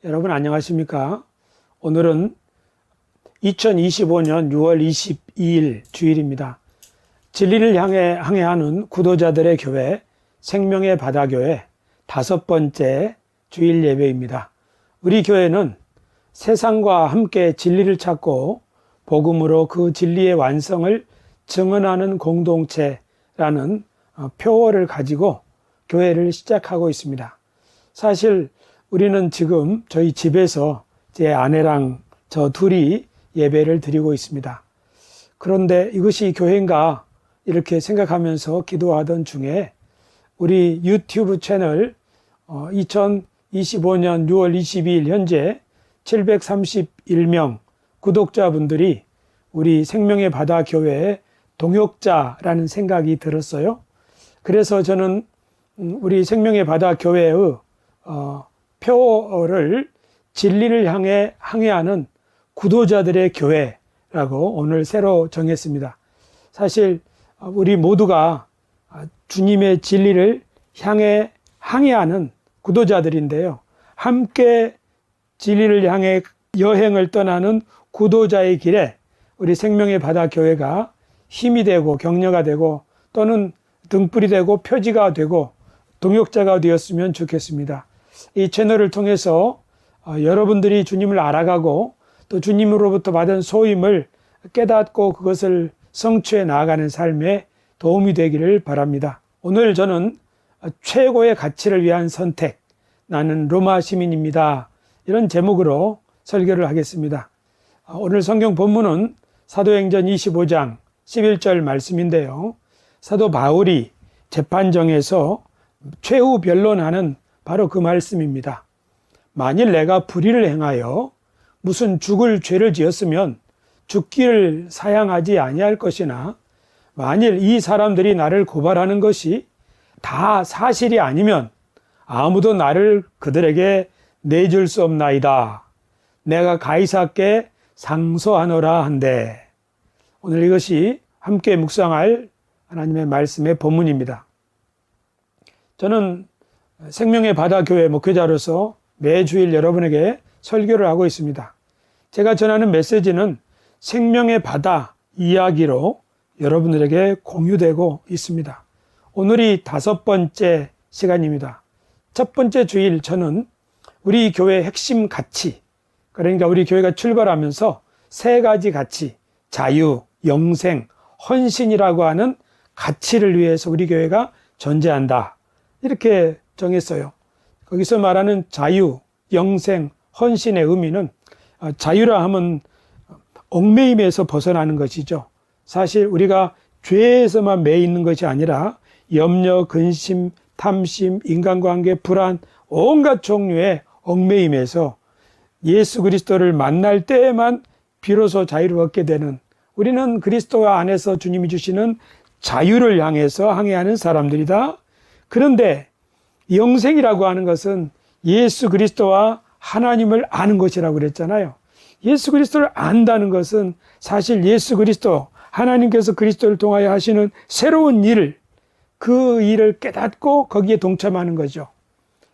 여러분 안녕하십니까? 오늘은 2025년 6월 22일 주일입니다. 진리를 향해 항해하는 구도자들의 교회 생명의 바다교회 5번째 주일 예배입니다. 우리 교회는 세상과 함께 진리를 찾고 복음으로 그 진리의 완성을 증언하는 공동체라는 표어를 가지고 교회를 시작하고 있습니다. 사실 우리는 지금 저희 집에서 제 아내랑 저 둘이 예배를 드리고 있습니다. 그런데 이것이 교회인가 이렇게 생각하면서 기도하던 중에 우리 유튜브 채널 2025년 6월 22일 현재 731명 구독자분들이 우리 생명의 바다 교회의 동역자라는 생각이 들었어요. 그래서 저는 우리 생명의 바다 교회의 표어를 진리를 향해 항해하는 구도자들의 교회라고 오늘 새로 정했습니다. 사실 우리 모두가 주님의 진리를 향해 항해하는 구도자들인데요. 함께 진리를 향해 여행을 떠나는 구도자의 길에 우리 생명의 바다 교회가 힘이 되고 격려가 되고 또는 등불이 되고 표지가 되고 동역자가 되었으면 좋겠습니다. 이 채널을 통해서 여러분들이 주님을 알아가고 또 주님으로부터 받은 소임을 깨닫고 그것을 성취해 나아가는 삶에 도움이 되기를 바랍니다. 오늘 저는 최고의 가치를 위한 선택, 나는 로마 시민입니다. 이런 제목으로 설교를 하겠습니다. 오늘 성경 본문은 사도행전 25장 11절 말씀인데요. 사도 바울이 재판정에서 최후 변론하는 바로 그 말씀입니다. 만일 내가 불의를 행하여 무슨 죽을 죄를 지었으면 죽기를 사양하지 아니할 것이나 만일 이 사람들이 나를 고발하는 것이 다 사실이 아니면 아무도 나를 그들에게 내줄 수 없나이다. 내가 가이사께 상소하노라 한데. 오늘 이것이 함께 묵상할 하나님의 말씀의 본문입니다. 저는 생명의 바다 교회 목회자로서 매주일 여러분에게 설교를 하고 있습니다. 제가 전하는 메시지는 생명의 바다 이야기로 여러분들에게 공유되고 있습니다. 오늘이 5번째 시간입니다. 첫 번째 주일 저는 우리 교회의 핵심 가치, 그러니까 우리 교회가 출발하면서 3가지 가치, 자유, 영생, 헌신이라고 하는 가치를 위해서 우리 교회가 존재한다. 이렇게 정했어요. 거기서 말하는 자유, 영생, 헌신의 의미는 자유라 하면 얽매임에서 벗어나는 것이죠. 사실 우리가 죄에서만 매 있는 것이 아니라 염려, 근심, 탐심, 인간관계, 불안, 온갖 종류의 얽매임에서 예수 그리스도를 만날 때에만 비로소 자유를 얻게 되는, 우리는 그리스도 안에서 주님이 주시는 자유를 향해서 항해하는 사람들이다. 그런데 영생이라고 하는 것은 예수 그리스도와 하나님을 아는 것이라고 그랬잖아요. 예수 그리스도를 안다는 것은 사실 예수 그리스도, 하나님께서 그리스도를 통하여 하시는 새로운 일을, 그 일을 깨닫고 거기에 동참하는 거죠.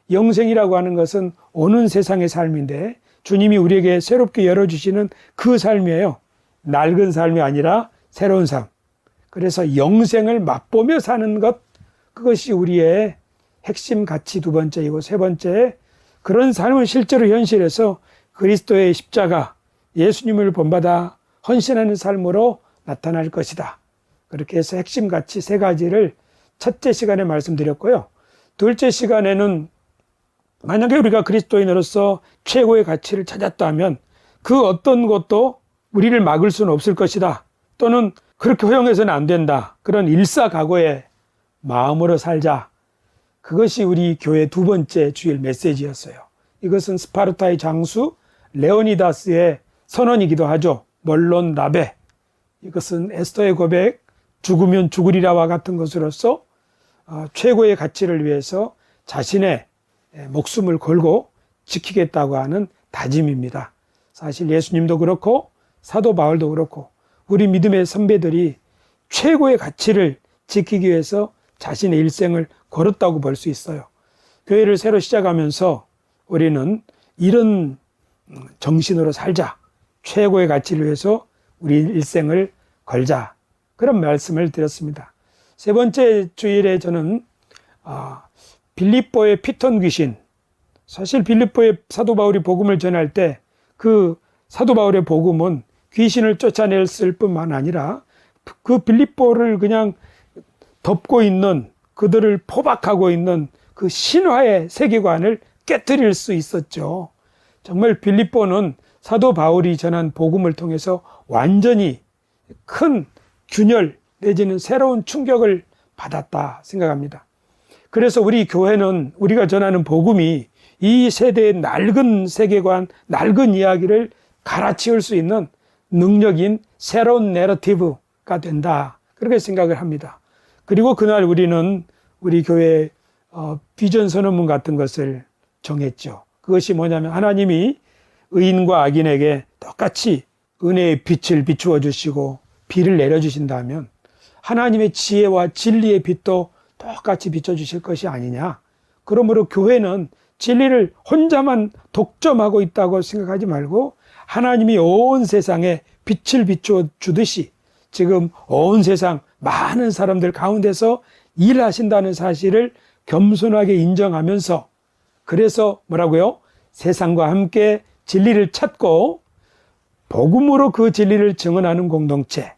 영생이라고 하는 것은 오는 세상의 삶인데 주님이 우리에게 새롭게 열어주시는 그 삶이에요. 낡은 삶이 아니라 새로운 삶. 그래서 영생을 맛보며 사는 것, 그것이 우리의 핵심 가치 2번째이고 3번째, 그런 삶을 실제로 현실에서 그리스도의 십자가, 예수님을 본받아 헌신하는 삶으로 나타날 것이다. 그렇게 해서 핵심 가치 3가지를 첫째 시간에 말씀드렸고요. 둘째 시간에는 만약에 우리가 그리스도인으로서 최고의 가치를 찾았다면 그 어떤 것도 우리를 막을 수는 없을 것이다. 또는 그렇게 허용해서는 안 된다. 그런 일사각오의 마음으로 살자. 그것이 우리 교회 2번째 주일 메시지였어요. 이것은 스파르타의 장수 레오니다스의 선언이기도 하죠. 물론 라베. 이것은 에스더의 고백, 죽으면 죽으리라와 같은 것으로서 최고의 가치를 위해서 자신의 목숨을 걸고 지키겠다고 하는 다짐입니다. 사실 예수님도 그렇고 사도 바울도 그렇고 우리 믿음의 선배들이 최고의 가치를 지키기 위해서 자신의 일생을 걸었다고 볼 수 있어요. 교회를 새로 시작하면서 우리는 이런 정신으로 살자. 최고의 가치를 위해서 우리 일생을 걸자. 그런 말씀을 드렸습니다. 세 번째 주일에 저는 빌립보의 피톤 귀신, 사실 빌립보의 사도 바울이 복음을 전할 때 그 사도 바울의 복음은 귀신을 쫓아냈을 뿐만 아니라 그 빌립보를 그냥 덮고 있는, 그들을 포박하고 있는 그 신화의 세계관을 깨뜨릴 수 있었죠. 정말 빌립보는 사도 바울이 전한 복음을 통해서 완전히 큰 균열 내지는 새로운 충격을 받았다 생각합니다. 그래서 우리 교회는 우리가 전하는 복음이 이 세대의 낡은 세계관, 낡은 이야기를 갈아치울 수 있는 능력인 새로운 내러티브가 된다. 그렇게 생각을 합니다. 그리고 그날 우리는 우리 교회의 비전 선언문 같은 것을 정했죠. 그것이 뭐냐면 하나님이 의인과 악인에게 똑같이 은혜의 빛을 비추어 주시고 비를 내려주신다면 하나님의 지혜와 진리의 빛도 똑같이 비춰주실 것이 아니냐. 그러므로 교회는 진리를 혼자만 독점하고 있다고 생각하지 말고 하나님이 온 세상에 빛을 비추어 주듯이 지금 온 세상 많은 사람들 가운데서 일하신다는 사실을 겸손하게 인정하면서, 그래서 뭐라고요? 세상과 함께 진리를 찾고 복음으로 그 진리를 증언하는 공동체.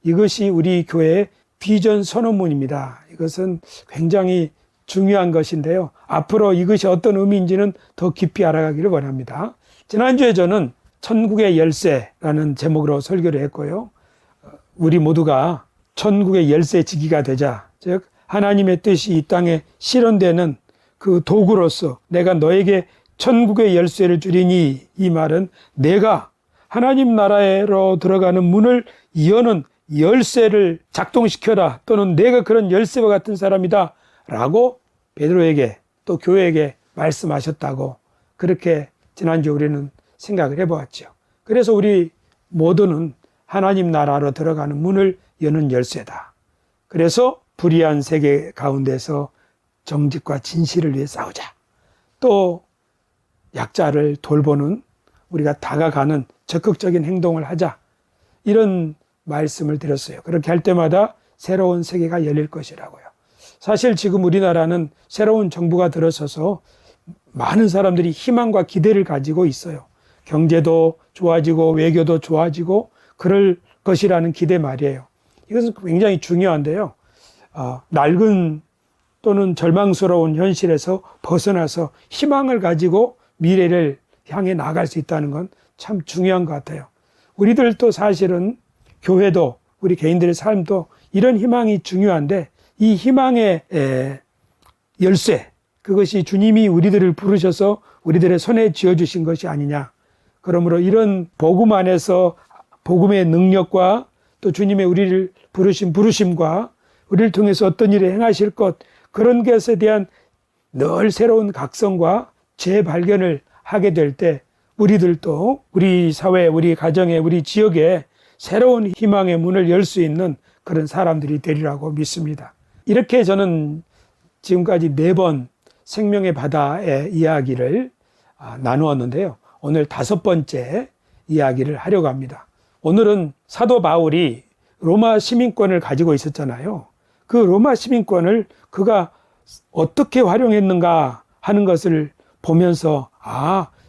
이것이 우리 교회의 비전 선언문입니다. 이것은 굉장히 중요한 것인데요. 앞으로 이것이 어떤 의미인지는 더 깊이 알아가기를 원합니다. 지난주에 저는 천국의 열쇠라는 제목으로 설교를 했고요. 우리 모두가 천국의 열쇠지기가 되자, 즉 하나님의 뜻이 이 땅에 실현되는 그 도구로서 내가 너에게 천국의 열쇠를 주리니, 이 말은 내가 하나님 나라로 들어가는 문을 여는 열쇠를 작동시켜라, 또는 내가 그런 열쇠와 같은 사람이다 라고 베드로에게 또 교회에게 말씀하셨다고, 그렇게 지난주 우리는 생각을 해보았죠. 그래서 우리 모두는 하나님 나라로 들어가는 문을 여는 열쇠다. 그래서 불의한 세계 가운데서 정직과 진실을 위해 싸우자. 또 약자를 돌보는, 우리가 다가가는 적극적인 행동을 하자. 이런 말씀을 드렸어요. 그렇게 할 때마다 새로운 세계가 열릴 것이라고요. 사실 지금 우리나라는 새로운 정부가 들어서서 많은 사람들이 희망과 기대를 가지고 있어요. 경제도 좋아지고 외교도 좋아지고 그럴 것이라는 기대 말이에요. 이것은 굉장히 중요한데요. 낡은 또는 절망스러운 현실에서 벗어나서 희망을 가지고 미래를 향해 나갈 수 있다는 건 참 중요한 것 같아요. 우리들도 사실은 교회도 우리 개인들의 삶도 이런 희망이 중요한데, 이 희망의 열쇠, 그것이 주님이 우리들을 부르셔서 우리들의 손에 쥐어주신 것이 아니냐. 그러므로 이런 복음 안에서 복음의 능력과 또 주님의 우리를 부르신 부르심과 우리를 통해서 어떤 일을 행하실 것, 그런 것에 대한 늘 새로운 각성과 재발견을 하게 될 때 우리들도 우리 사회, 우리 가정에, 우리 지역에 새로운 희망의 문을 열 수 있는 그런 사람들이 되리라고 믿습니다. 이렇게 저는 지금까지 4번 생명의 바다의 이야기를 나누었는데요. 오늘 5번째 이야기를 하려고 합니다. 오늘은 사도 바울이 로마 시민권을 가지고 있었잖아요. 그 로마 시민권을 그가 어떻게 활용했는가 하는 것을 보면서,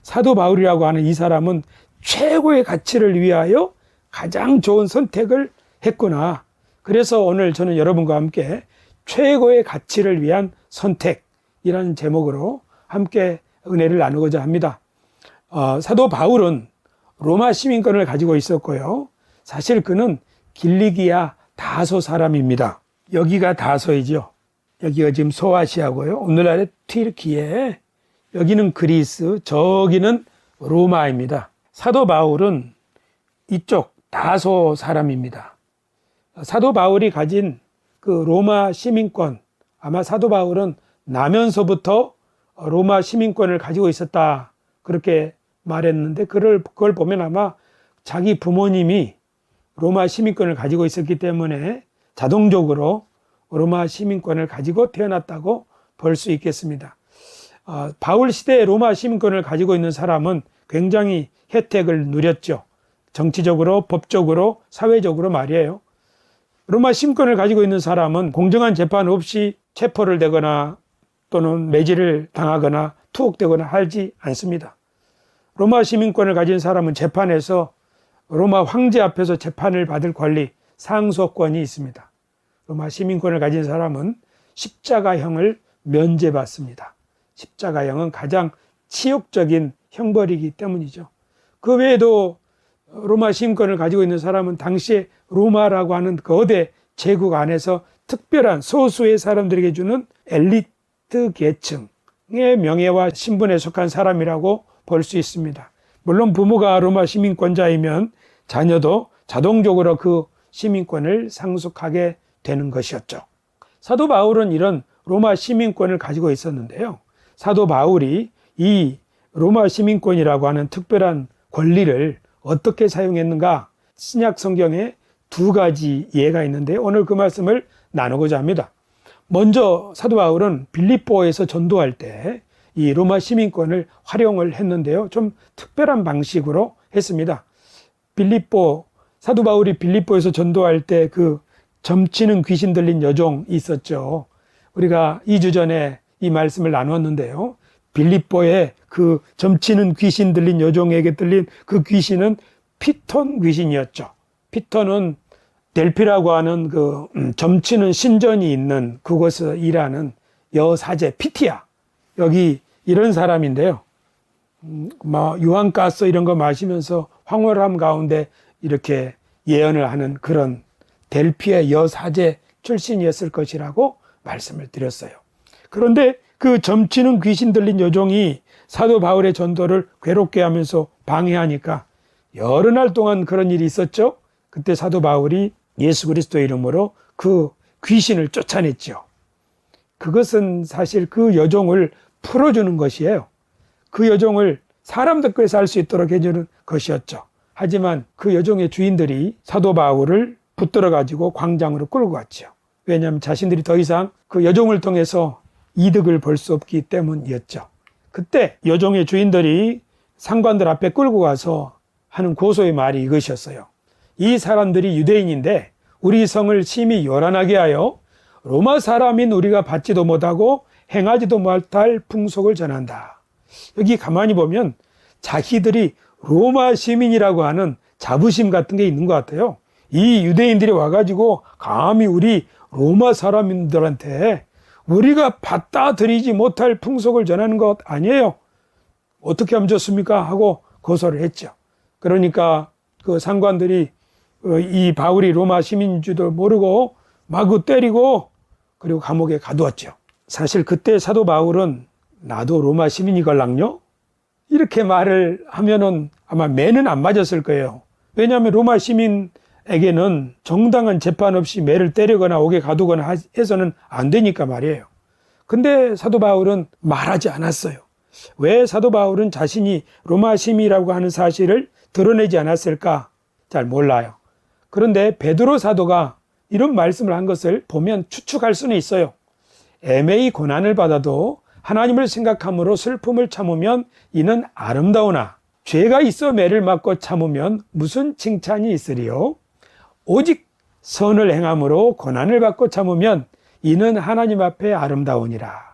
사도 바울이라고 하는 이 사람은 최고의 가치를 위하여 가장 좋은 선택을 했구나. 그래서 오늘 저는 여러분과 함께 최고의 가치를 위한 선택이라는 제목으로 함께 은혜를 나누고자 합니다. 사도 바울은 로마 시민권을 가지고 있었고요. 사실 그는 길리기아 다소 사람입니다. 여기가 다소이죠. 여기가 지금 소아시아고요. 오늘날의 튀르키예, 여기는 그리스, 저기는 로마입니다. 사도 바울은 이쪽 다소 사람입니다. 사도 바울이 가진 그 로마 시민권, 아마 사도 바울은 나면서부터 로마 시민권을 가지고 있었다, 그렇게 말했는데, 그걸 보면 아마 자기 부모님이 로마 시민권을 가지고 있었기 때문에 자동적으로 로마 시민권을 가지고 태어났다고 볼 수 있겠습니다. 바울 시대의 로마 시민권을 가지고 있는 사람은 굉장히 혜택을 누렸죠. 정치적으로, 법적으로, 사회적으로 말이에요. 로마 시민권을 가지고 있는 사람은 공정한 재판 없이 체포를 되거나 또는 매질을 당하거나 투옥되거나 하지 않습니다. 로마 시민권을 가진 사람은 재판에서 로마 황제 앞에서 재판을 받을 권리, 상소권이 있습니다. 로마 시민권을 가진 사람은 십자가형을 면제받습니다. 십자가형은 가장 치욕적인 형벌이기 때문이죠. 그 외에도 로마 시민권을 가지고 있는 사람은 당시에 로마라고 하는 거대 제국 안에서 특별한 소수의 사람들에게 주는 엘리트 계층의 명예와 신분에 속한 사람이라고 볼 수 있습니다. 물론 부모가 로마 시민권자이면 자녀도 자동적으로 그 시민권을 상속하게 되는 것이었죠. 사도 바울은 이런 로마 시민권을 가지고 있었는데요. 사도 바울이 이 로마 시민권이라고 하는 특별한 권리를 어떻게 사용했는가? 신약 성경에 두 가지 예가 있는데 오늘 그 말씀을 나누고자 합니다. 먼저 사도 바울은 빌립보에서 전도할 때 이 로마 시민권을 활용을 했는데요. 좀 특별한 방식으로 했습니다. 사도 바울이 빌립보에서 전도할 때 그 점치는 귀신 들린 여종이 있었죠. 우리가 2주 전에 이 말씀을 나눴는데요. 빌립보에 그 점치는 귀신 들린 여종에게 들린 그 귀신은 피톤 귀신이었죠. 피톤은 델피라고 하는 그 점치는 신전이 있는 그곳에서 일하는 여사제 피티아. 여기 이런 사람인데요. 유황가스 이런 거 마시면서 황홀함 가운데 이렇게 예언을 하는 그런 델피의 여사제 출신이었을 것이라고 말씀을 드렸어요. 그런데 그 점치는 귀신 들린 여종이 사도 바울의 전도를 괴롭게 하면서 방해하니까 여러 날 동안 그런 일이 있었죠. 그때 사도 바울이 예수 그리스도의 이름으로 그 귀신을 쫓아냈죠. 그것은 사실 그 여종을 풀어주는 것이에요. 그 여종을 사람들 께서 할 수 있도록 해주는 것이었죠. 하지만 그 여종의 주인들이 사도 바울을 붙들어 가지고 광장으로 끌고 갔죠. 왜냐하면 자신들이 더 이상 그 여종을 통해서 이득을 볼 수 없기 때문이었죠. 그때 여종의 주인들이 상관들 앞에 끌고 가서 하는 고소의 말이 이것이었어요. 이 사람들이 유대인인데 우리 성을 심히 요란하게 하여 로마 사람인 우리가 받지도 못하고 행하지도 못할 풍속을 전한다. 여기 가만히 보면 자기들이 로마 시민이라고 하는 자부심 같은 게 있는 것 같아요. 이 유대인들이 와가지고 감히 우리 로마 사람들한테 우리가 받다 들이지 못할 풍속을 전하는 것 아니에요. 어떻게 하면 좋습니까? 하고 고소를 했죠. 그러니까 그 상관들이 이 바울이 로마 시민인 줄도 모르고 마구 때리고 그리고 감옥에 가두었죠. 사실 그때 사도 바울은 나도 로마 시민이걸랑요? 이렇게 말을 하면은 아마 매는 안 맞았을 거예요. 왜냐하면 로마 시민에게는 정당한 재판 없이 매를 때리거나 옥에 가두거나 해서는 안 되니까 말이에요. 근데 사도 바울은 말하지 않았어요. 왜 사도 바울은 자신이 로마 시민이라고 하는 사실을 드러내지 않았을까? 잘 몰라요. 그런데 베드로 사도가 이런 말씀을 한 것을 보면 추측할 수는 있어요. 애매히 고난을 받아도 하나님을 생각함으로 슬픔을 참으면 이는 아름다우나 죄가 있어 매를 맞고 참으면 무슨 칭찬이 있으리요? 오직 선을 행함으로 고난을 받고 참으면 이는 하나님 앞에 아름다우니라.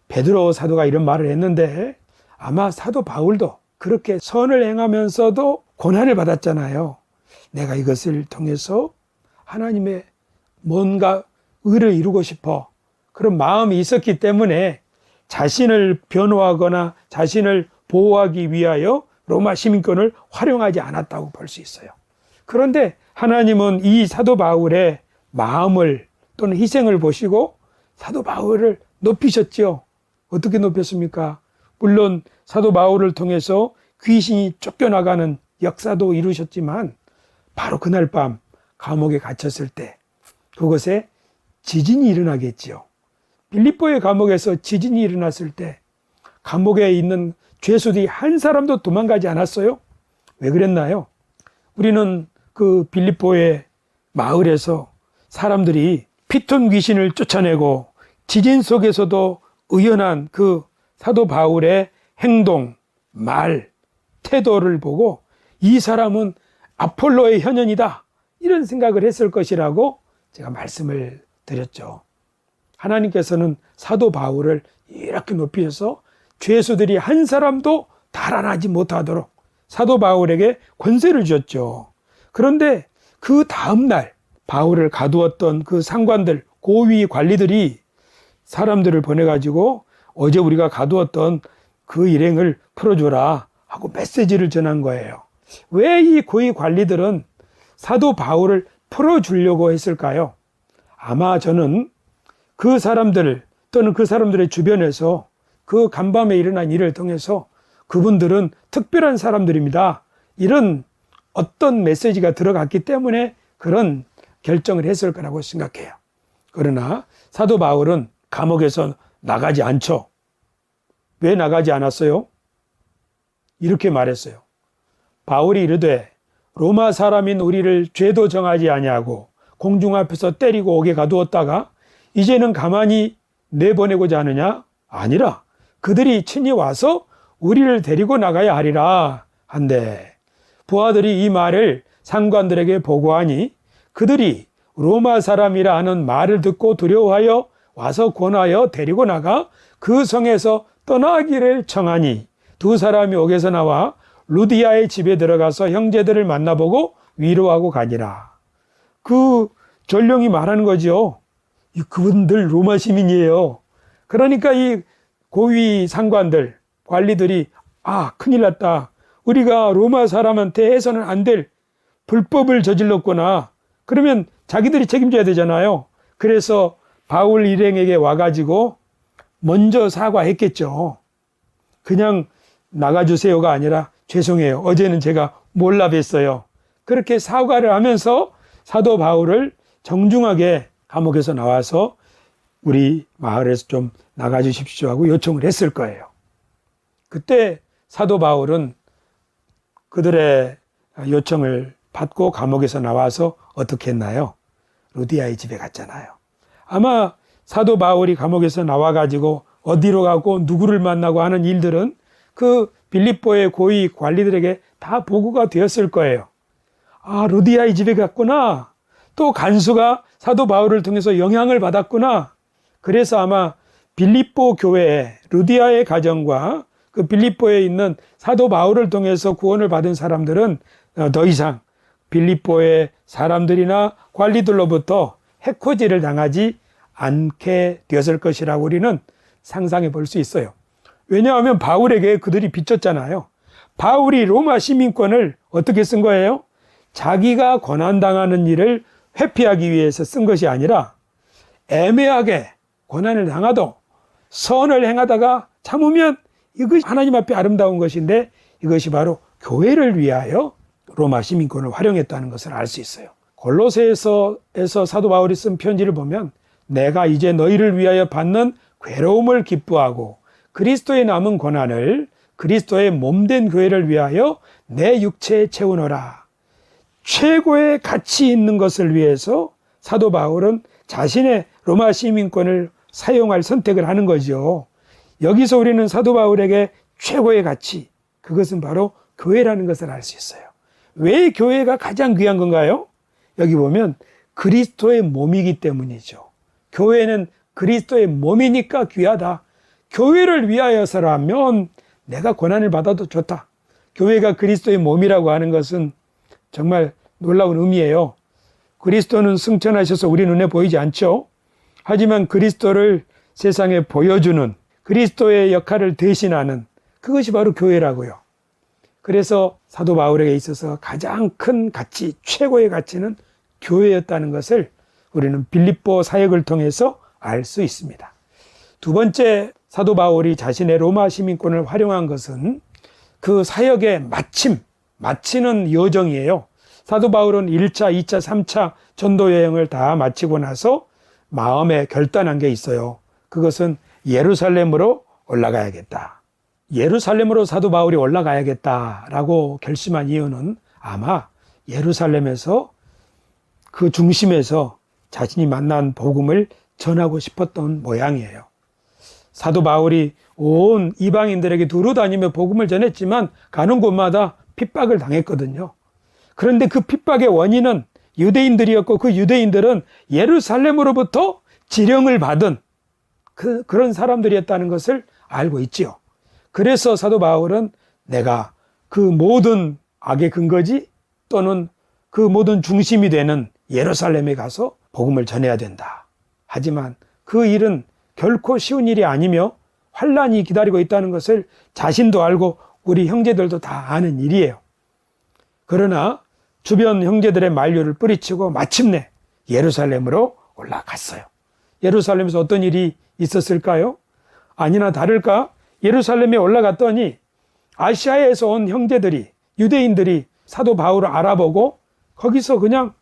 베드로 사도가 이런 말을 했는데 아마 사도 바울도 그렇게 선을 행하면서도 고난을 받았잖아요. 내가 이것을 통해서 하나님의 뭔가 의를 이루고 싶어. 그런 마음이 있었기 때문에 자신을 변호하거나 자신을 보호하기 위하여 로마 시민권을 활용하지 않았다고 볼 수 있어요. 그런데 하나님은 이 사도 바울의 마음을 또는 희생을 보시고 사도 바울을 높이셨죠. 어떻게 높였습니까? 물론 사도 바울을 통해서 귀신이 쫓겨나가는 역사도 이루셨지만 바로 그날 밤 감옥에 갇혔을 때 그곳에 지진이 일어나겠지요. 빌립보의 감옥에서 지진이 일어났을 때 감옥에 있는 죄수들이 한 사람도 도망가지 않았어요. 왜 그랬나요? 우리는 그 빌립보의 마을에서 사람들이 피톤 귀신을 쫓아내고 지진 속에서도 의연한 그 사도 바울의 행동, 말, 태도를 보고 이 사람은 아폴로의 현현이다, 이런 생각을 했을 것이라고 제가 말씀을 드렸죠. 하나님께서는 사도 바울을 이렇게 높이셔서 죄수들이 한 사람도 달아나지 못하도록 사도 바울에게 권세를 주셨죠. 그런데 그 다음날 바울을 가두었던 그 상관들, 고위 관리들이 사람들을 보내가지고 어제 우리가 가두었던 그 일행을 풀어줘라 하고 메시지를 전한 거예요. 왜 이 고위 관리들은 사도 바울을 풀어주려고 했을까요? 아마 저는 그 사람들 또는 그 사람들의 주변에서 그 간밤에 일어난 일을 통해서 그분들은 특별한 사람들입니다, 이런 어떤 메시지가 들어갔기 때문에 그런 결정을 했을 거라고 생각해요. 그러나 사도 바울은 감옥에서 나가지 않죠. 왜 나가지 않았어요? 이렇게 말했어요. 바울이 이르되 로마 사람인 우리를 죄도 정하지 아니하고 공중 앞에서 때리고 옥에 가두었다가 이제는 가만히 내보내고자 하느냐? 아니라 그들이 친히 와서 우리를 데리고 나가야 하리라 한데, 부하들이 이 말을 상관들에게 보고하니 그들이 로마 사람이라 하는 말을 듣고 두려워하여 와서 권하여 데리고 나가 그 성에서 떠나기를 청하니 두 사람이 옥에서 나와 루디아의 집에 들어가서 형제들을 만나보고 위로하고 가니라. 그 전령이 말하는 거죠. 그분들 로마 시민이에요. 그러니까 이 고위 상관들, 관리들이 큰일 났다, 우리가 로마 사람한테 해서는 안 될 불법을 저질렀구나, 그러면 자기들이 책임져야 되잖아요. 그래서 바울 일행에게 와가지고 먼저 사과했겠죠. 그냥 나가주세요가 아니라 죄송해요, 어제는 제가 몰라 뵀어요, 그렇게 사과를 하면서 사도 바울을 정중하게 감옥에서 나와서 우리 마을에서 좀 나가주십시오 하고 요청을 했을 거예요. 그때 사도 바울은 그들의 요청을 받고 감옥에서 나와서 어떻게 했나요? 루디아의 집에 갔잖아요. 아마 사도 바울이 감옥에서 나와가지고 어디로 가고 누구를 만나고 하는 일들은 그 빌립보의 고위 관리들에게 다 보고가 되었을 거예요. 루디아의 집에 갔구나, 또 간수가 사도 바울을 통해서 영향을 받았구나. 그래서 아마 빌립보 교회에 루디아의 가정과 그 빌립보에 있는 사도 바울을 통해서 구원을 받은 사람들은 더 이상 빌립보의 사람들이나 관리들로부터 해코지를 당하지 않게 되었을 것이라고 우리는 상상해 볼 수 있어요. 왜냐하면 바울에게 그들이 비쳤잖아요. 바울이 로마 시민권을 어떻게 쓴 거예요? 자기가 고난당하는 일을 회피하기 위해서 쓴 것이 아니라 애매하게 고난을 당하도 선을 행하다가 참으면 이것이 하나님 앞에 아름다운 것인데, 이것이 바로 교회를 위하여 로마 시민권을 활용했다는 것을 알 수 있어요. 골로새에서 사도 바울이 쓴 편지를 보면 내가 이제 너희를 위하여 받는 괴로움을 기뻐하고 그리스도의 남은 고난을 그리스도의 몸된 교회를 위하여 내 육체에 채우노라. 최고의 가치 있는 것을 위해서 사도 바울은 자신의 로마 시민권을 사용할 선택을 하는 거죠. 여기서 우리는 사도 바울에게 최고의 가치, 그것은 바로 교회라는 것을 알 수 있어요. 왜 교회가 가장 귀한 건가요? 여기 보면 그리스도의 몸이기 때문이죠. 교회는 그리스도의 몸이니까 귀하다. 교회를 위하여서라면 내가 고난을 받아도 좋다. 교회가 그리스도의 몸이라고 하는 것은 정말 놀라운 의미예요. 그리스도는 승천하셔서 우리 눈에 보이지 않죠. 하지만 그리스도를 세상에 보여주는, 그리스도의 역할을 대신하는, 그것이 바로 교회라고요. 그래서 사도 바울에게 있어서 가장 큰 가치, 최고의 가치는 교회였다는 것을 우리는 빌립보 사역을 통해서 알 수 있습니다. 두 번째, 사도 바울이 자신의 로마 시민권을 활용한 것은 그 사역의 마치는 여정이에요. 사도 바울은 1차, 2차, 3차 전도 여행을 다 마치고 나서 마음에 결단한 게 있어요. 그것은 예루살렘으로 올라가야겠다. 예루살렘으로 사도 바울이 올라가야겠다라고 결심한 이유는 아마 예루살렘에서 그 중심에서 자신이 만난 복음을 전하고 싶었던 모양이에요. 사도 바울이 온 이방인들에게 두루 다니며 복음을 전했지만 가는 곳마다 핍박을 당했거든요. 그런데 그 핍박의 원인은 유대인들이었고 그 유대인들은 예루살렘으로부터 지령을 받은 그런 사람들이었다는 것을 알고 있지요. 그래서 사도 바울은 내가 그 모든 악의 근거지 또는 그 모든 중심이 되는 예루살렘에 가서 복음을 전해야 된다. 하지만 그 일은 결코 쉬운 일이 아니며 환란이 기다리고 있다는 것을 자신도 알고 우리 형제들도 다 아는 일이에요. 그러나 주변 형제들의 만류를 뿌리치고 마침내 예루살렘으로 올라갔어요. 예루살렘에서 어떤 일이 있었을까요? 아니나 다를까 예루살렘에 올라갔더니 아시아에서 온 형제들이 유대인들이 사도 바울을 알아보고 거기서 그냥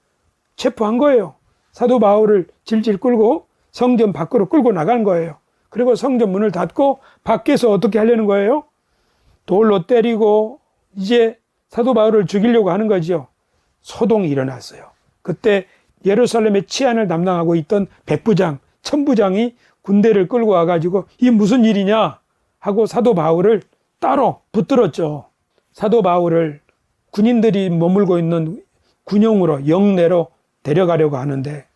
체포한 거예요. 사도 바울을 질질 끌고 성전 밖으로 끌고 나간 거예요. 그리고 성전 문을 닫고 밖에서 어떻게 하려는 거예요? 돌로 때리고 이제 사도 바울을 죽이려고 하는 거죠. 소동이 일어났어요. 그때 예루살렘의 치안을 담당하고 있던 백부장, 천부장이 군대를 끌고 와가지고 이 무슨 일이냐 하고 사도 바울을 따로 붙들었죠. 사도 바울을 군인들이 머물고 있는 군용으로 영내로 데려가려고 하는데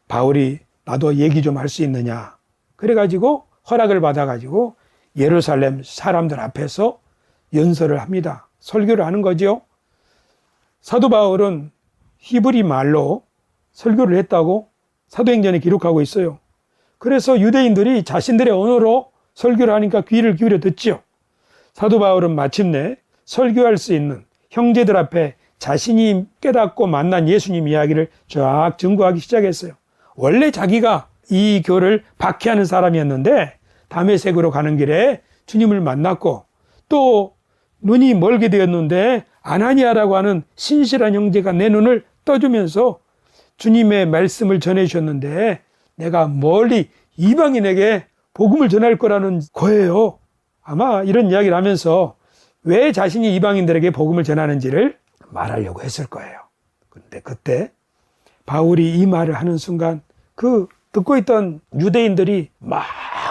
바울이 나도 얘기 좀 할 수 있느냐. 그래가지고 허락을 받아가지고 예루살렘 사람들 앞에서 연설을 합니다. 설교를 하는 거죠. 사도 바울은 히브리 말로 설교를 했다고 사도행전에 기록하고 있어요. 그래서 유대인들이 자신들의 언어로 설교를 하니까 귀를 기울여 듣지요. 사도 바울은 마침내 설교할 수 있는 형제들 앞에 자신이 깨닫고 만난 예수님 이야기를 쫙 증거하기 시작했어요. 원래 자기가 이 교를 박해하는 사람이었는데 다메섹으로 가는 길에 주님을 만났고 또 눈이 멀게 되었는데 아나니아라고 하는 신실한 형제가 내 눈을 떠주면서 주님의 말씀을 전해주셨는데 내가 멀리 이방인에게 복음을 전할 거라는 거예요. 아마 이런 이야기를 하면서 왜 자신이 이방인들에게 복음을 전하는지를 말하려고 했을 거예요. 그런데 그때 바울이 이 말을 하는 순간 그 듣고 있던 유대인들이 막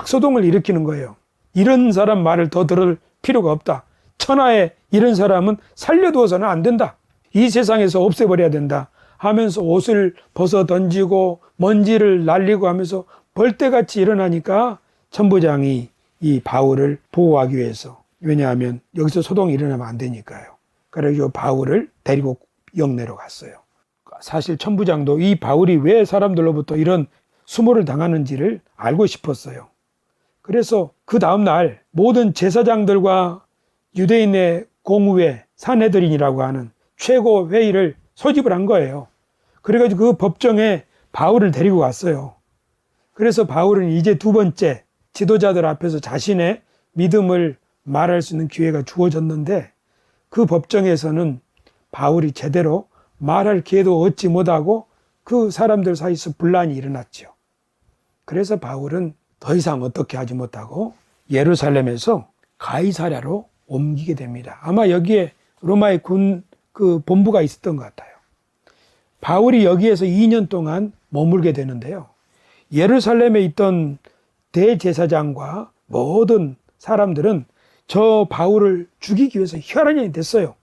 소동을 일으키는 거예요. 이런 사람 말을 더 들을 필요가 없다. 천하에 이런 사람은 살려두어서는 안 된다. 이 세상에서 없애버려야 된다. 하면서 옷을 벗어 던지고 먼지를 날리고 하면서 벌떼같이 일어나니까 천부장이 이 바울을 보호하기 위해서, 왜냐하면 여기서 소동이 일어나면 안 되니까요. 그래서 바울을 데리고 영내로 갔어요. 사실 천부장도 이 바울이 왜 사람들로부터 이런 수모를 당하는지를 알고 싶었어요. 그래서 그 다음날 모든 제사장들과 유대인의 공의회 산헤드린이라고 하는 최고 회의를 소집을 한 거예요. 그래가지고 그 법정에 바울을 데리고 갔어요. 그래서 바울은 이제 두 번째 지도자들 앞에서 자신의 믿음을 말할 수 있는 기회가 주어졌는데 그 법정에서는 바울이 제대로 말할 기회도 얻지 못하고 그 사람들 사이에서 분란이 일어났죠. 그래서 바울은 더 이상 어떻게 하지 못하고 예루살렘에서 가이사랴로 옮기게 됩니다. 아마 여기에 로마의 군 그 본부가 있었던 것 같아요. 바울이 여기에서 2년 동안 머물게 되는데요. 예루살렘에 있던 대제사장과 모든 사람들은 저 바울을 죽이기 위해서 혈안이 됐어요.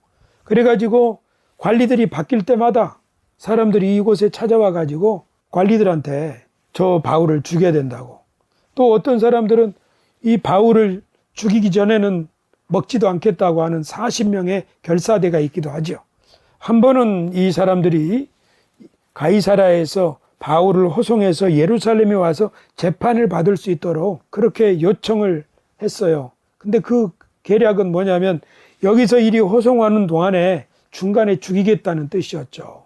그래가지고 관리들이 바뀔 때마다 사람들이 이곳에 찾아와 가지고 관리들한테 저 바울을 죽여야 된다고. 또 어떤 사람들은 이 바울을 죽이기 전에는 먹지도 않겠다고 하는 40명의 결사대가 있기도 하죠. 한 번은 이 사람들이 가이사랴에서 바울을 호송해서 예루살렘에 와서 재판을 받을 수 있도록 그렇게 요청을 했어요. 근데 그 계략은 뭐냐면 여기서 이리 호송하는 동안에 중간에 죽이겠다는 뜻이었죠.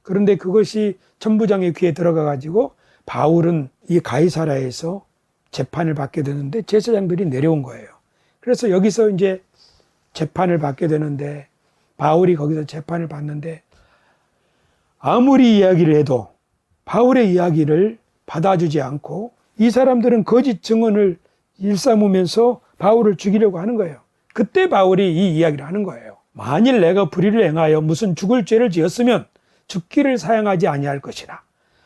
그런데 그것이 천부장의 귀에 들어가 가지고 바울은 이 가이사랴에서 재판을 받게 되는데 제사장들이 내려온 거예요. 그래서 여기서 이제 재판을 받게 되는데 바울이 거기서 재판을 받는데 아무리 이야기를 해도 바울의 이야기를 받아주지 않고 이 사람들은 거짓 증언을 일삼으면서 바울을 죽이려고 하는 거예요. 그때 바울이 이 이야기를 하는 거예요. 만일 내가 불의를 행하여 무슨 죽을 죄를 지었으면 죽기를 사양하지 아니할 것이라.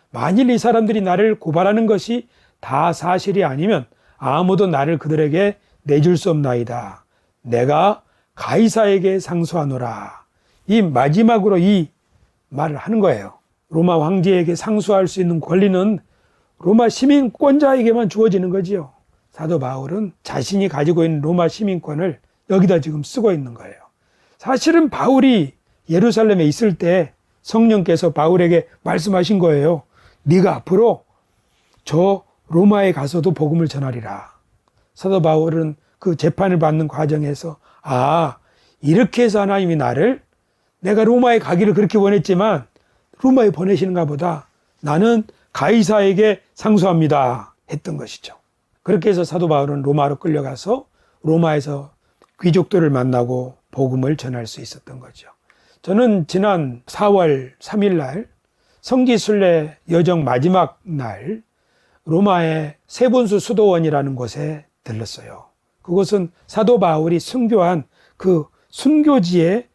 만일 이 사람들이 나를 고발하는 것이 다 사실이 아니면 아무도 나를 그들에게 내줄 수 없나이다. 내가 가이사에게 상수하노라. 이 마지막으로 이 말을 하는 거예요. 로마 황제에게 상수할 수 있는 권리는 로마 시민권자에게만 주어지는 거지요. 사도 바울은 자신이 가지고 있는 로마 시민권을 여기다 지금 쓰고 있는 거예요. 사실은 바울이 예루살렘에 있을 때 성령께서 바울에게 말씀하신 거예요. 네가 앞으로 저 로마에 가서도 복음을 전하리라. 사도 바울은 그 재판을 받는 과정에서 이렇게 해서 하나님이 나를, 내가 로마에 가기를 그렇게 원했지만 로마에 보내시는가 보다, 나는 가이사에게 상수합니다 했던 것이죠. 그렇게 해서 사도 바울은 로마로 끌려가서 로마에서 귀족들을 만나고 복음을 전할 수 있었던 거죠. 저는 지난 4월 3일 날 성지순례 여정 마지막 날 로마의 세분수 수도원이라는 곳에 들렀어요. 그곳은 사도 바울이 순교한 그 순교지에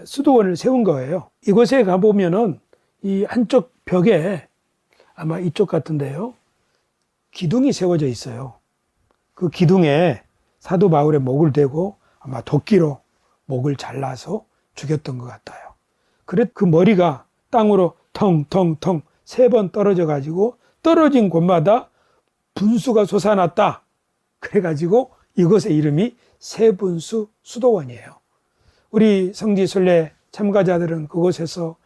수도원을 세운 거예요. 이곳에 가보면은 이 한쪽 벽에, 아마 이쪽 같은데요, 기둥이 세워져 있어요. 그 기둥에 사도 바울의 목을 대고 아마 도끼로 목을 잘라서 죽였던 것 같아요. 그래 그 머리가 땅으로 텅텅텅 3번 떨어져 가지고 떨어진 곳마다 분수가 솟아났다. 그래가지고 이곳의 이름이 세분수 수도원이에요. 우리 성지순례 참가자들은 그곳에서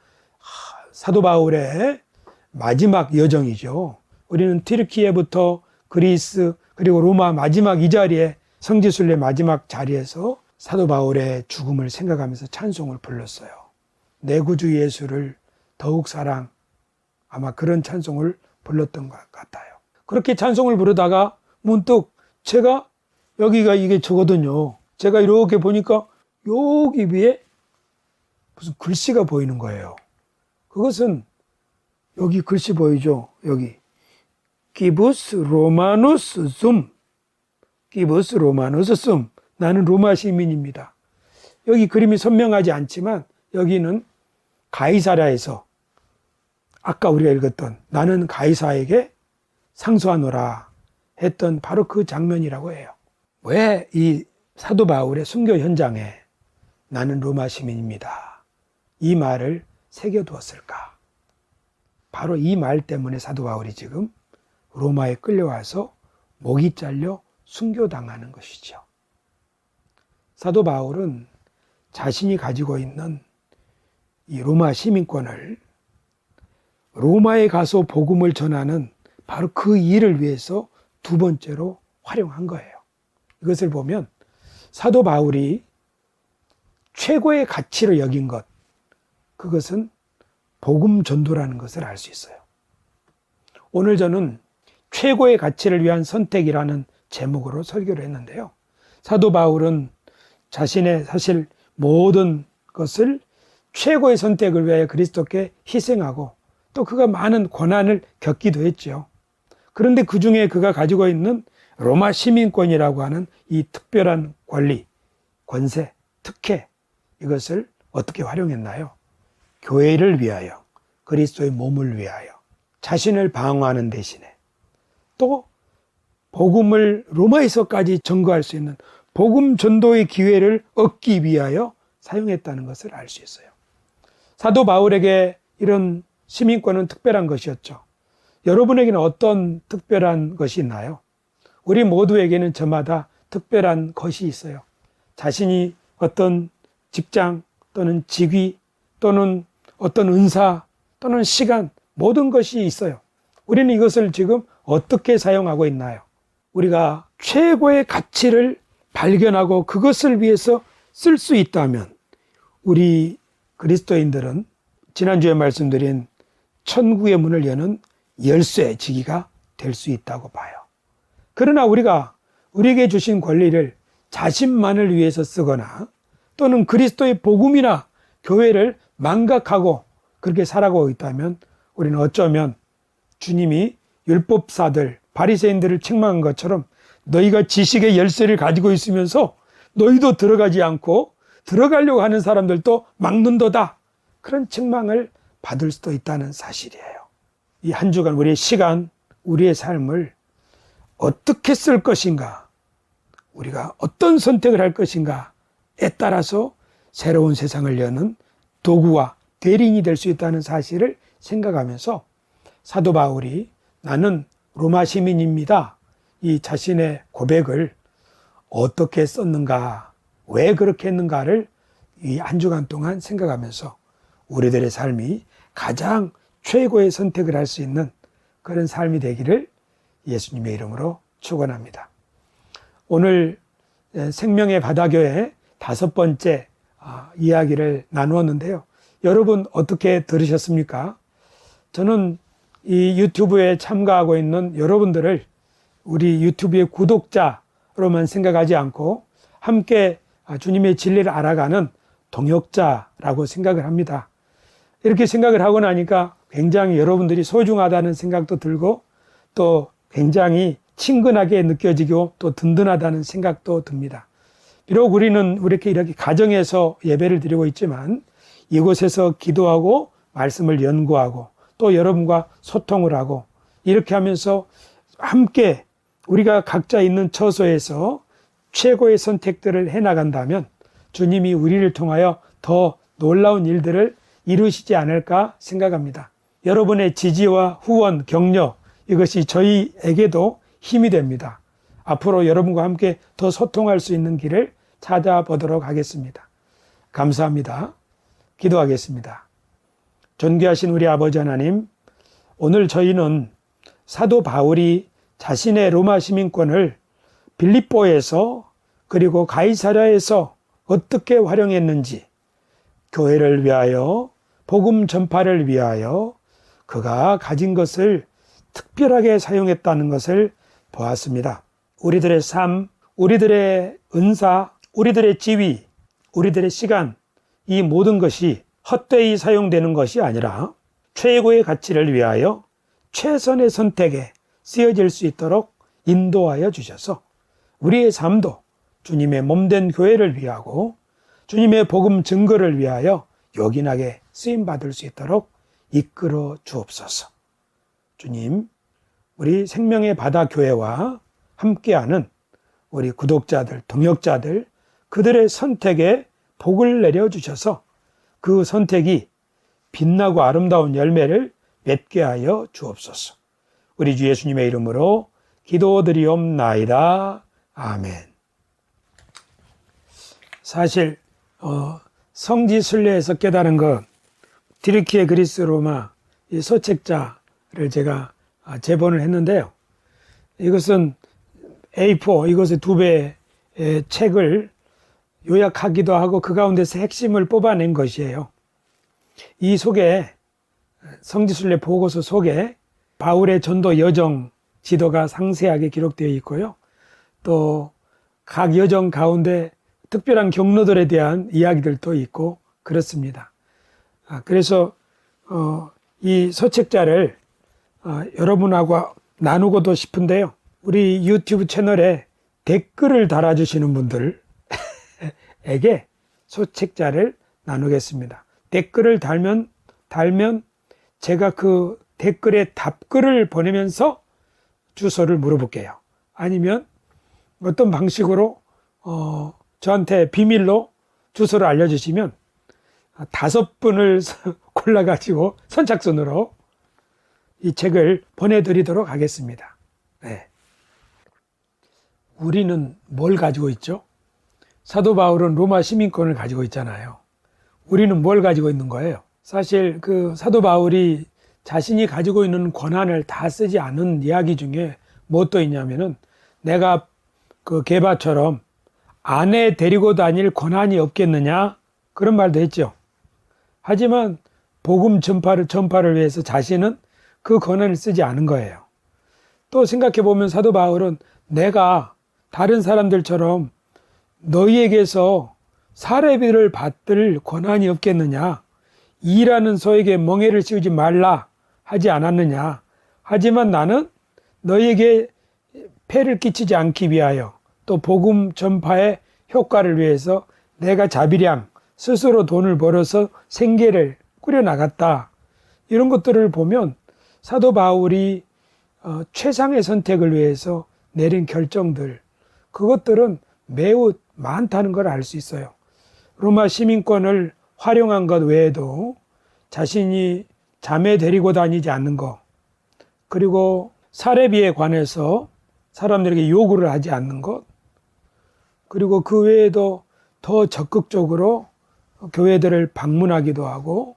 사도 바울의 마지막 여정이죠. 우리는 튀르키예부터 그리스 그리고 로마 마지막 이 자리에, 성지순례 마지막 자리에서 사도 바울의 죽음을 생각하면서 찬송을 불렀어요. 내 구주 예수를 더욱 사랑, 아마 그런 찬송을 불렀던 것 같아요. 그렇게 찬송을 부르다가 문득 제가, 여기가 이게 저거든요. 제가 이렇게 보니까 여기 위에 무슨 글씨가 보이는 거예요. 그것은 여기 글씨 보이죠? 여기 키부스 로마누스 숨, 키부스 로마누스 숨. 나는 로마 시민입니다. 여기 그림이 선명하지 않지만 여기는 가이사랴에서 아까 우리가 읽었던 나는 가이사에게 상수하노라 했던 바로 그 장면이라고 해요. 왜 이 사도 바울의 순교 현장에 나는 로마 시민입니다, 이 말을 새겨두었을까? 바로 이 말 때문에 사도 바울이 지금 로마에 끌려와서 목이 잘려 순교당하는 것이죠. 사도 바울은 자신이 가지고 있는 이 로마 시민권을 로마에 가서 복음을 전하는 바로 그 일을 위해서 두 번째로 활용한 거예요. 이것을 보면 사도 바울이 최고의 가치로 여긴 것, 그것은 복음 전도라는 것을 알 수 있어요. 오늘 저는 최고의 가치를 위한 선택이라는 제목으로 설교를 했는데요. 사도 바울은 자신의 사실 모든 것을 최고의 선택을 위해 그리스도께 희생하고 또 그가 많은 고난을 겪기도 했죠. 그런데 그 중에 그가 가지고 있는 로마 시민권이라고 하는 이 특별한 권리, 권세, 특혜, 이것을 어떻게 활용했나요? 교회를 위하여, 그리스도의 몸을 위하여, 자신을 방어하는 대신에 또 복음을 로마에서까지 전거할 수 있는 복음 전도의 기회를 얻기 위하여 사용했다는 것을 알 수 있어요. 사도 바울에게 이런 시민권은 특별한 것이었죠. 여러분에게는 어떤 특별한 것이 있나요? 우리 모두에게는 저마다 특별한 것이 있어요. 자신이 어떤 직장 또는 직위 또는 어떤 은사 또는 시간, 모든 것이 있어요. 우리는 이것을 지금 어떻게 사용하고 있나요? 우리가 최고의 가치를 발견하고 그것을 위해서 쓸 수 있다면 우리 그리스도인들은 지난주에 말씀드린 천국의 문을 여는 열쇠지기가 될 수 있다고 봐요. 그러나 우리가 우리에게 주신 권리를 자신만을 위해서 쓰거나 또는 그리스도의 복음이나 교회를 망각하고 그렇게 살아가고 있다면 우리는 어쩌면 주님이 율법사들, 바리새인들을 책망한 것처럼 너희가 지식의 열쇠를 가지고 있으면서 너희도 들어가지 않고 들어가려고 하는 사람들도 막는도다, 그런 책망을 받을 수도 있다는 사실이에요. 이 한 주간 우리의 시간, 우리의 삶을 어떻게 쓸 것인가, 우리가 어떤 선택을 할 것인가에 따라서 새로운 세상을 여는 도구와 대리인이 될 수 있다는 사실을 생각하면서 사도 바울이 나는 로마 시민입니다, 이 자신의 고백을 어떻게 썼는가, 왜 그렇게 했는가를 이 한 주간 동안 생각하면서 우리들의 삶이 가장 최고의 선택을 할 수 있는 그런 삶이 되기를 예수님의 이름으로 축원합니다. 오늘 생명의 바다교회 5번째 이야기를 나누었는데요. 여러분 어떻게 들으셨습니까? 저는 이 유튜브에 참가하고 있는 여러분들을 우리 유튜브의 구독자로만 생각하지 않고 함께 주님의 진리를 알아가는 동역자라고 생각을 합니다. 이렇게 생각을 하고 나니까 굉장히 여러분들이 소중하다는 생각도 들고 또 굉장히 친근하게 느껴지고 또 든든하다는 생각도 듭니다. 비록 우리는 이렇게 가정에서 예배를 드리고 있지만 이곳에서 기도하고 말씀을 연구하고 또 여러분과 소통을 하고 이렇게 하면서 함께 우리가 각자 있는 처소에서 최고의 선택들을 해나간다면 주님이 우리를 통하여 더 놀라운 일들을 이루시지 않을까 생각합니다. 여러분의 지지와 후원, 격려, 이것이 저희에게도 힘이 됩니다. 앞으로 여러분과 함께 더 소통할 수 있는 길을 찾아보도록 하겠습니다. 감사합니다. 기도하겠습니다. 존귀하신 우리 아버지 하나님, 오늘 저희는 사도 바울이 자신의 로마 시민권을 빌립보에서 그리고 가이사랴에서 어떻게 활용했는지, 교회를 위하여, 복음 전파를 위하여 그가 가진 것을 특별하게 사용했다는 것을 보았습니다. 우리들의 삶, 우리들의 은사, 우리들의 지위, 우리들의 시간, 이 모든 것이 헛되이 사용되는 것이 아니라 최고의 가치를 위하여 최선의 선택에 쓰여질 수 있도록 인도하여 주셔서 우리의 삶도 주님의 몸된 교회를 위하고 주님의 복음 증거를 위하여 요긴하게 쓰임받을 수 있도록 이끌어 주옵소서. 주님, 우리 생명의 바다 교회와 함께하는 우리 구독자들, 동역자들, 그들의 선택에 복을 내려주셔서 그 선택이 빛나고 아름다운 열매를 맺게 하여 주옵소서. 우리 주 예수님의 이름으로 기도드리옵나이다. 아멘. 사실 성지순례에서 깨달은 것, 디르키의 그리스 로마 이 서책자를 제가 제본을 했는데요. 이것은 A4, 이것의 2배의 책을 요약하기도 하고 그 가운데서 핵심을 뽑아낸 것이에요. 이 속에 성지순례 보고서 속에 바울의 전도 여정 지도가 상세하게 기록되어 있고요. 또 각 여정 가운데 특별한 경로들에 대한 이야기들도 있고 그렇습니다. 그래서 이 서책자를 여러분하고 나누고도 싶은데요. 우리 유튜브 채널에 댓글을 달아주시는 분들에게 서책자를 나누겠습니다. 댓글을 달면 제가 그 댓글에 답글을 보내면서 주소를 물어볼게요. 아니면 어떤 방식으로 저한테 비밀로 주소를 알려주시면 5분을 골라가지고 선착순으로 이 책을 보내드리도록 하겠습니다. 네. 우리는 뭘 가지고 있죠? 사도 바울은 로마 시민권을 가지고 있잖아요. 우리는 뭘 가지고 있는 거예요? 사실 그 사도 바울이 자신이 가지고 있는 권한을 다 쓰지 않은 이야기 중에 무엇도 있냐면은 내가 그 게바처럼 아내 데리고 다닐 권한이 없겠느냐 그런 말도 했죠. 하지만 복음 전파를 위해서 자신은 그 권한을 쓰지 않은 거예요. 또 생각해 보면 사도 바울은 내가 다른 사람들처럼 너희에게서 사례비를 받을 권한이 없겠느냐, 일하는 소에게 멍에를 씌우지 말라 하지 않았느냐. 하지만 나는 너희에게 폐를 끼치지 않기 위하여 또 복음 전파의 효과를 위해서 내가 자비량 스스로 돈을 벌어서 생계를 꾸려나갔다. 이런 것들을 보면 사도 바울이 최상의 선택을 위해서 내린 결정들, 그것들은 매우 많다는 걸 알 수 있어요. 로마 시민권을 활용한 것 외에도 자신이 자매 데리고 다니지 않는 것, 그리고 사례비에 관해서 사람들에게 요구를 하지 않는 것, 그리고 그 외에도 더 적극적으로 교회들을 방문하기도 하고,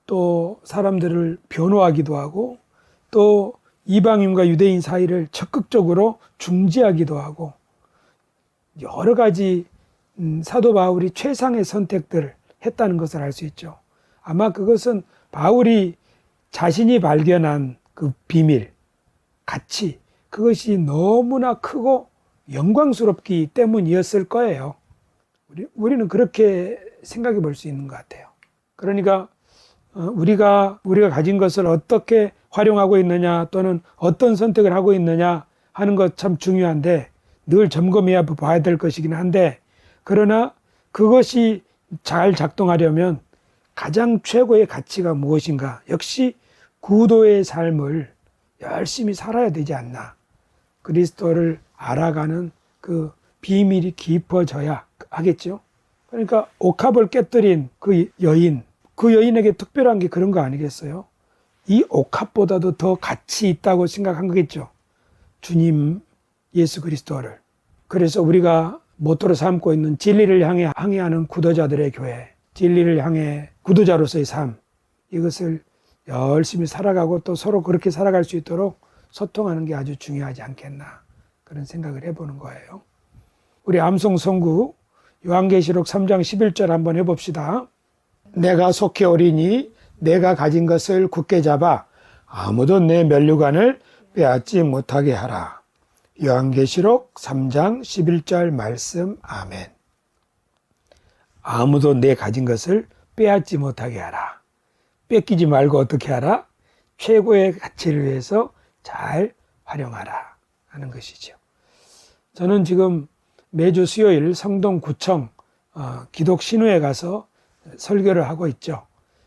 또 사람들을 변호하기도 하고, 또 이방인과 유대인 사이를 적극적으로 중재하기도 하고, 여러 가지 사도 바울이 최상의 선택들을 했다는 것을 알 수 있죠. 아마 그것은 바울이 자신이 발견한 그 비밀, 가치, 그것이 너무나 크고 영광스럽기 때문이었을 거예요. 우리는 그렇게 생각해 볼 수 있는 것 같아요. 그러니까 우리가 가진 것을 어떻게 활용하고 있느냐, 또는 어떤 선택을 하고 있느냐 하는 것 참 중요한데, 늘 점검해야 봐야 될 것이긴 한데, 그러나 그것이 잘 작동하려면 가장 최고의 가치가 무엇인가? 역시 구도의 삶을 열심히 살아야 되지 않나. 그리스도를 알아가는 그 비밀이 깊어져야 하겠죠. 그러니까 옥합을 깨뜨린 그 여인에게 특별한 게 그런 거 아니겠어요? 이 옥합보다도 더 가치 있다고 생각한 거겠죠. 주님 예수 그리스도를. 그래서 우리가 모토로 삼고 있는 진리를 향해 항해하는 구도자들의 교회, 진리를 향해 구도자로서의 삶, 이것을 열심히 살아가고 또 서로 그렇게 살아갈 수 있도록 소통하는 게 아주 중요하지 않겠나, 그런 생각을 해보는 거예요. 우리 암송 선구 요한계시록 3장 11절 한번 해봅시다. 내가 속히 오리니 내가 가진 것을 굳게 잡아 아무도 내 면류관을 빼앗지 못하게 하라. 요한계시록 3장 11절 말씀. 아멘. 아무도 내 가진 것을 빼앗지 못하게 하라. 뺏기지 말고 어떻게 하라? 최고의 가치를 위해서 잘 활용하라 하는 것이죠. 저는 지금 매주 수요일 성동구청 기독신우에 가서 설교를 하고 있죠.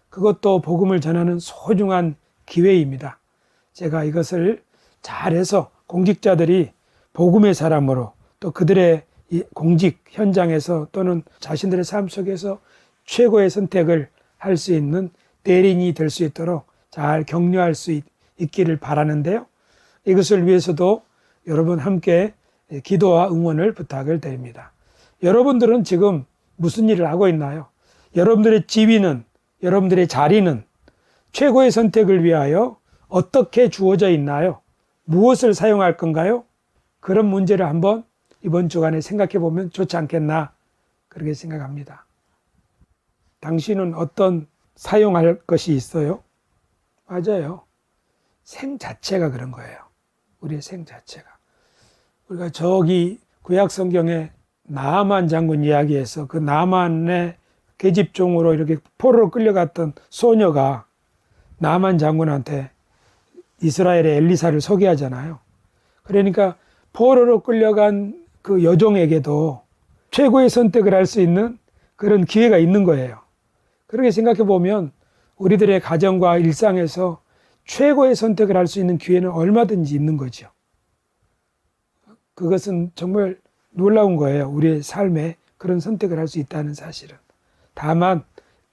그것도 복음을 전하는 소중한 기회입니다. 제가 이것을 잘해서 공직자들이 복음의 사람으로, 또 그들의 공직 현장에서 또는 자신들의 삶 속에서 최고의 선택을 할 수 있는 대리인이 될 수 있도록 잘 격려할 수 있기를 바라는데요. 이것을 위해서도 여러분 함께 기도와 응원을 부탁을 드립니다. 여러분들은 지금 무슨 일을 하고 있나요? 여러분들의 지위는, 여러분들의 자리는 최고의 선택을 위하여 어떻게 주어져 있나요? 무엇을 사용할 건가요? 그런 문제를 한번 이번 주간에 생각해 보면 좋지 않겠나, 그렇게 생각합니다. 당신은 어떤 사용할 것이 있어요? 맞아요. 생 자체가 그런 거예요. 우리의 생 자체가. 우리가 저기 구약 성경에 나아만 장군 이야기에서 그 나아만의 계집종으로 이렇게 포로로 끌려갔던 소녀가 나아만 장군한테 이스라엘의 엘리사를 소개하잖아요. 그러니까 포로로 끌려간 그 여종에게도 최고의 선택을 할 수 있는 그런 기회가 있는 거예요. 그렇게 생각해 보면 우리들의 가정과 일상에서 최고의 선택을 할 수 있는 기회는 얼마든지 있는 거죠. 그것은 정말 놀라운 거예요. 우리의 삶에 그런 선택을 할 수 있다는 사실은. 다만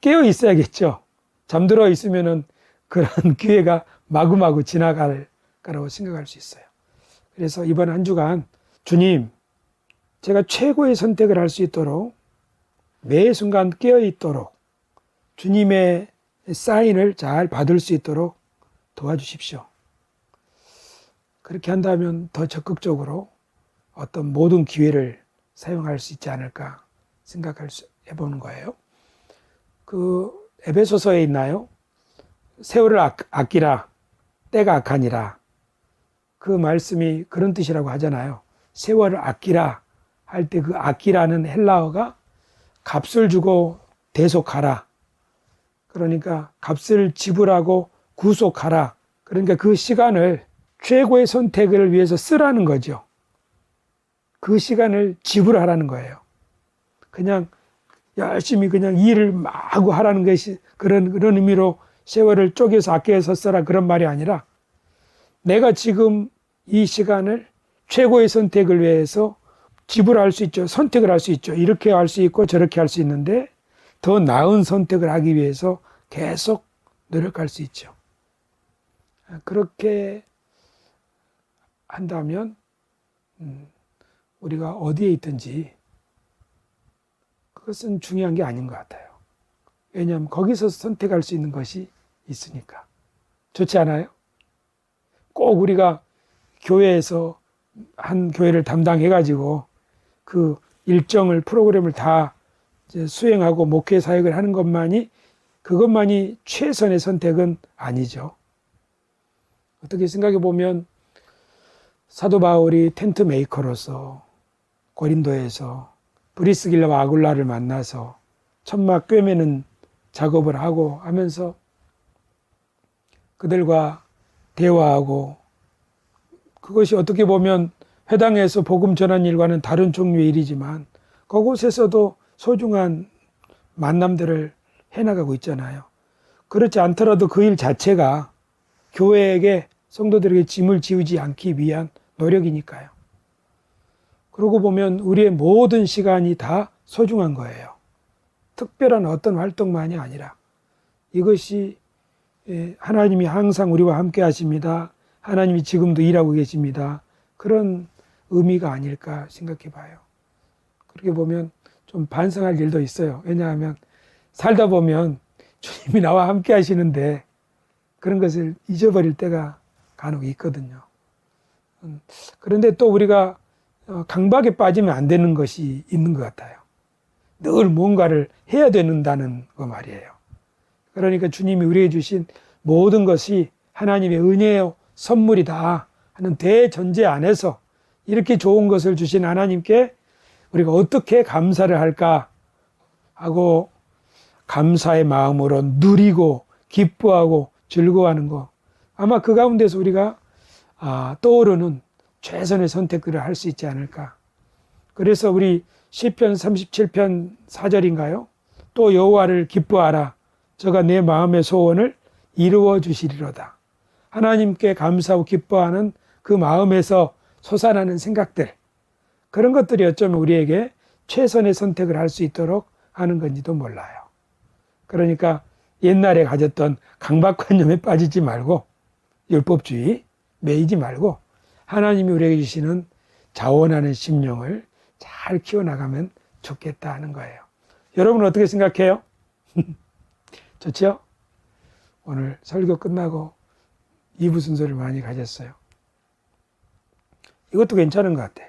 깨어 있어야겠죠. 잠들어 있으면은 그런 기회가 마구마구 지나갈 거라고 생각할 수 있어요. 그래서 이번 한 주간 주님, 제가 최고의 선택을 할 수 있도록 매 순간 깨어 있도록 주님의 사인을 잘 받을 수 있도록 도와주십시오. 그렇게 한다면 더 적극적으로 어떤 모든 기회를 사용할 수 있지 않을까 해보는 거예요. 그 에베소서에 있나요? 세월을 아끼라, 때가 악하니라. 그 말씀이 그런 뜻이라고 하잖아요. 세월을 아끼라 할 때 그 아끼라는 헬라어가 값을 주고 대속하라. 그러니까 값을 지불하고 구속하라. 그러니까 그 시간을 최고의 선택을 위해서 쓰라는 거죠. 그 시간을 지불하라는 거예요. 그냥 열심히 그냥 일을 마구 하라는 것이 그런 의미로 세월을 쪼개서 아껴서 써라, 그런 말이 아니라 내가 지금 이 시간을 최고의 선택을 위해서 지불할 수 있죠. 선택을 할 수 있죠. 이렇게 할 수 있고 저렇게 할 수 있는데 더 나은 선택을 하기 위해서 계속 노력할 수 있죠. 그렇게 한다면 우리가 어디에 있든지 그것은 중요한 게 아닌 것 같아요. 왜냐하면 거기서 선택할 수 있는 것이 있으니까. 좋지 않아요? 꼭 우리가 교회에서 한 교회를 담당해가지고 그 일정을 프로그램을 다 이제 수행하고 목회 사역을 하는 그것만이 최선의 선택은 아니죠. 어떻게 생각해 보면 사도 바울이 텐트 메이커로서 고린도에서 브리스길라와 아굴라를 만나서 천막 꿰매는 작업을 하고 하면서 그들과 대화하고 그것이 어떻게 보면 회당에서 복음 전한 일과는 다른 종류의 일이지만 그곳에서도 소중한 만남들을 해나가고 있잖아요. 그렇지 않더라도 그 일 자체가 교회에게 성도들에게 짐을 지우지 않기 위한 노력이니까요. 그러고 보면 우리의 모든 시간이 다 소중한 거예요. 특별한 어떤 활동만이 아니라 이것이 하나님이 항상 우리와 함께 하십니다. 하나님이 지금도 일하고 계십니다. 그런 의미가 아닐까 생각해 봐요. 그렇게 보면 좀 반성할 일도 있어요. 왜냐하면 살다 보면 주님이 나와 함께 하시는데 그런 것을 잊어버릴 때가 간혹 있거든요. 그런데 또 우리가 강박에 빠지면 안 되는 것이 있는 것 같아요. 늘 뭔가를 해야 된다는 거 말이에요. 그러니까 주님이 우리에게 주신 모든 것이 하나님의 은혜요 선물이다 하는 대전제 안에서 이렇게 좋은 것을 주신 하나님께 우리가 어떻게 감사를 할까 하고 감사의 마음으로 누리고 기뻐하고 즐거워하는 것, 아마 그 가운데서 우리가 떠오르는 최선의 선택들을 할 수 있지 않을까. 그래서 우리 시편 37편 4절인가요? 또 여호와를 기뻐하라. 저가 내 마음의 소원을 이루어 주시리로다. 하나님께 감사하고 기뻐하는 그 마음에서 솟아나는 생각들, 그런 것들이 어쩌면 우리에게 최선의 선택을 할 수 있도록 하는 건지도 몰라요. 그러니까 옛날에 가졌던 강박관념에 빠지지 말고 율법주의 매이지 말고 하나님이 우리에게 주시는 자원하는 심령을 잘 키워나가면 좋겠다 하는 거예요. 여러분은 어떻게 생각해요? 좋죠? 오늘 설교 끝나고 2부 순서를 많이 가졌어요. 이것도 괜찮은 것 같아.